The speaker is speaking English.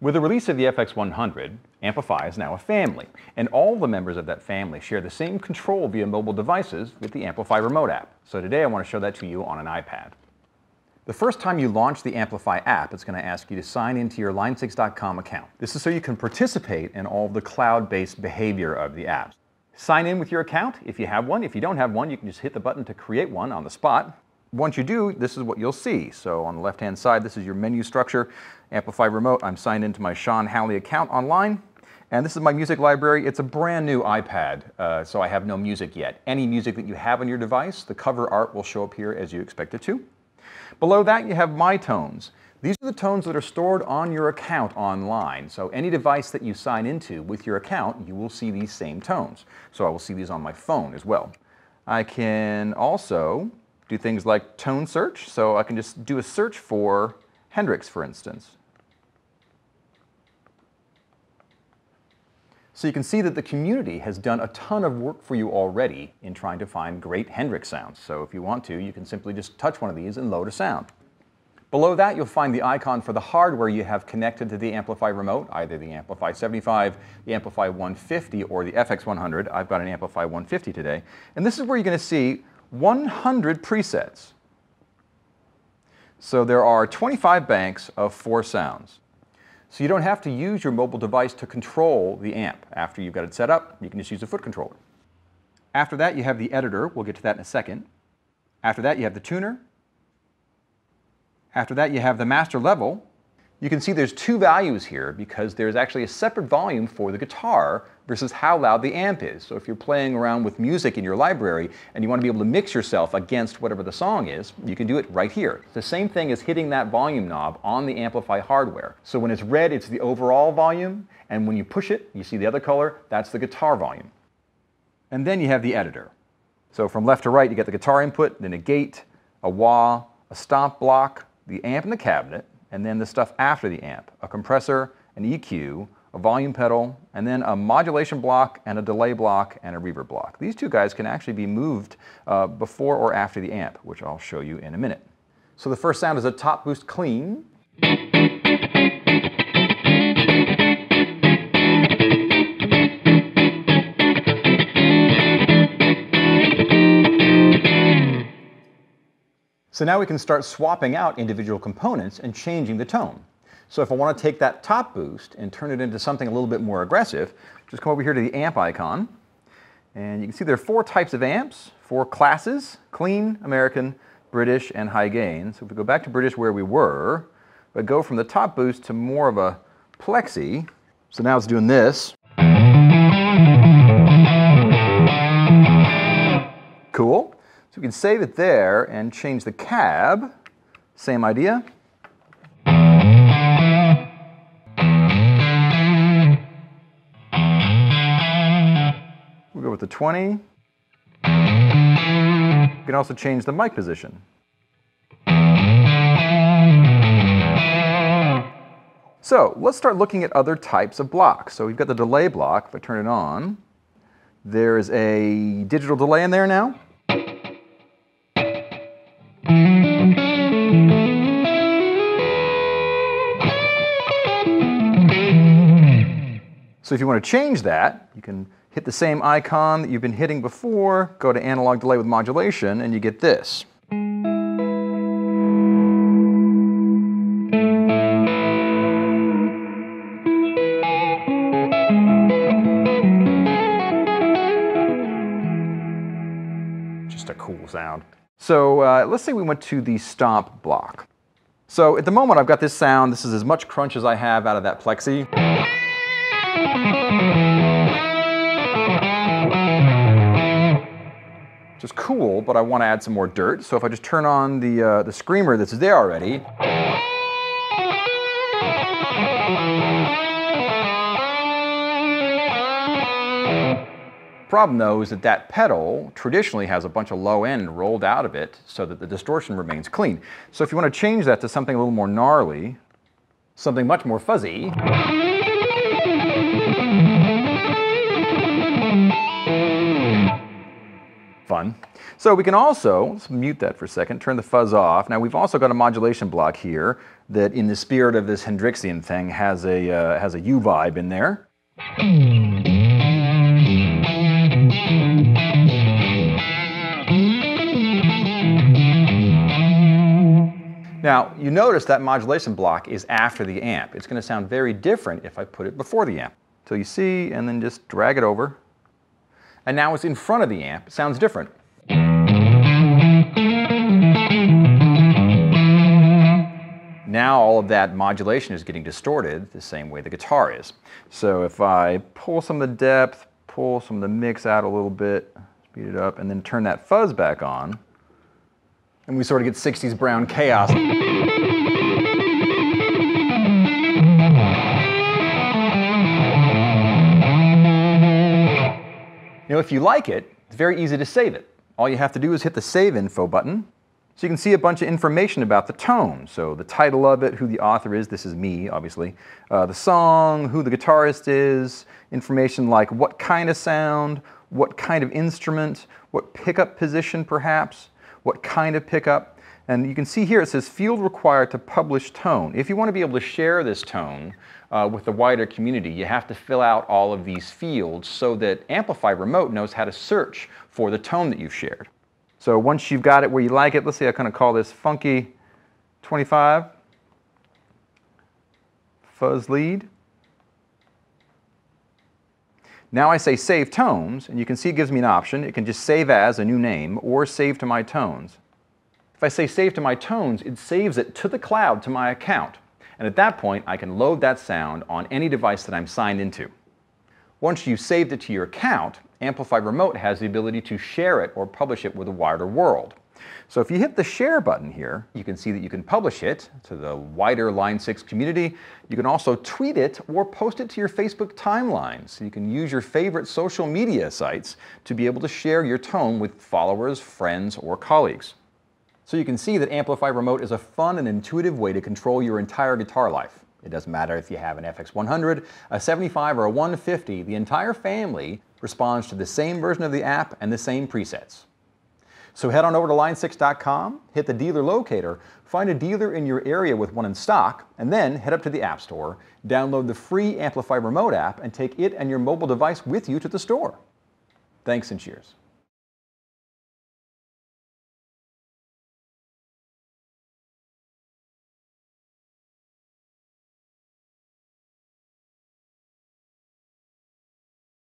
With the release of the FX100, AMPLIFi is now a family, and all the members of that family share the same control via mobile devices with the AMPLIFi Remote app. So today I want to show that to you on an iPad. The first time you launch the AMPLIFi app, it's going to ask you to sign into your line6.com account. This is so you can participate in all of the cloud-based behavior of the app. Sign in with your account if you have one. If you don't have one, you can just hit the button to create one on the spot. Once you do, this is what you'll see. So on the left-hand side, this is your menu structure. AMPLIFi Remote, I'm signed into my Sean Halley account online. And this is my music library. It's a brand new iPad, so I have no music yet. Any music that you have on your device, the cover art will show up here as you expect it to. Below that, you have My Tones. These are the tones that are stored on your account online. So any device that you sign into with your account, you will see these same tones. So I will see these on my phone as well. I can also do things like tone search. So I can just do a search for Hendrix, for instance. So you can see that the community has done a ton of work for you already in trying to find great Hendrix sounds. So if you want to, you can simply just touch one of these and load a sound. Below that, you'll find the icon for the hardware you have connected to the AMPLIFi Remote, either the AMPLIFi 75, the AMPLIFi 150, or the FX100. I've got an AMPLIFi 150 today. And this is where you're going to see 100 presets. So there are 25 banks of 4 sounds. So you don't have to use your mobile device to control the amp. After you've got it set up, you can just use a foot controller. After that, you have the editor. We'll get to that in a second. After that, you have the tuner. After that, you have the master level. You can see there's 2 values here because there's actually a separate volume for the guitar versus how loud the amp is. So if you're playing around with music in your library and you want to be able to mix yourself against whatever the song is, you can do it right here. It's the same thing as hitting that volume knob on the AMPLIFi hardware. So when it's red, it's the overall volume, and when you push it, you see the other color, that's the guitar volume. And then you have the editor. So from left to right, you get the guitar input, then a gate, a wah, a stomp block, the amp and the cabinet, and then the stuff after the amp, a compressor, an EQ, a volume pedal, and then a modulation block and a delay block and a reverb block. These 2 guys can actually be moved before or after the amp, which I'll show you in a minute. So the first sound is a top boost clean. So now we can start swapping out individual components and changing the tone. So if I want to take that top boost and turn it into something a little bit more aggressive, just come over here to the amp icon, and you can see there are 4 types of amps, 4 classes: clean, American, British, and high gain. So if we go back to British where we were, but go from the top boost to more of a plexi, so now it's doing this. Cool. So we can save it there and change the cab. Same idea. We'll go with the 20. You can also change the mic position. So let's start looking at other types of blocks. So we've got the delay block. If I turn it on, there's a digital delay in there now. So if you want to change that, you can hit the same icon that you've been hitting before, go to analog delay with modulation, and you get this. Just a cool sound. So let's say we went to the stomp block. So at the moment I've got this sound. This is as much crunch as I have out of that plexi. Which is cool, but I want to add some more dirt. So if I just turn on the screamer that's there already. Problem though is that that pedal traditionally has a bunch of low end rolled out of it so that the distortion remains clean. So if you want to change that to something a little more gnarly, something much more fuzzy, Fun. So we can also, let's mute that for a second, turn the fuzz off. Now we've also got a modulation block here that, in the spirit of this Hendrixian thing, has a U vibe in there. Now, you notice that modulation block is after the amp. It's going to sound very different if I put it before the amp. So you see, and then just drag it over. And now it's in front of the amp. It sounds different. Now all of that modulation is getting distorted the same way the guitar is. So if I pull some of the depth, pull some of the mix out a little bit, speed it up, and then turn that fuzz back on, and we sort of get 60s brown chaos. You know, if you like it, it's very easy to save it. All you have to do is hit the Save Info button. So you can see a bunch of information about the tone. So the title of it, who the author is, this is me, obviously, the song, who the guitarist is, information like what kind of sound, what kind of instrument, what pickup position perhaps, what kind of pickup. And you can see here it says field required to publish tone. If you want to be able to share this tone with the wider community, you have to fill out all of these fields so that AMPLIFi Remote knows how to search for the tone that you've shared. So once you've got it where you like it, let's say I kind of call this Funky 25, Fuzz Lead. Now I say Save Tones, and you can see it gives me an option. It can just save as a new name or save to my tones. If I say Save to my tones, it saves it to the cloud to my account. And at that point, I can load that sound on any device that I'm signed into. Once you've saved it to your account, AMPLIFi Remote has the ability to share it or publish it with the wider world. So if you hit the Share button here, you can see that you can publish it to the wider Line 6 community. You can also tweet it or post it to your Facebook timeline. So you can use your favorite social media sites to be able to share your tone with followers, friends, or colleagues. So you can see that AMPLIFi Remote is a fun and intuitive way to control your entire guitar life. It doesn't matter if you have an FX100, a 75, or a 150, the entire family responds to the same version of the app and the same presets. So head on over to line6.com, hit the dealer locator, find a dealer in your area with one in stock, and then head up to the App Store, download the free AMPLIFi Remote app, and take it and your mobile device with you to the store. Thanks and cheers.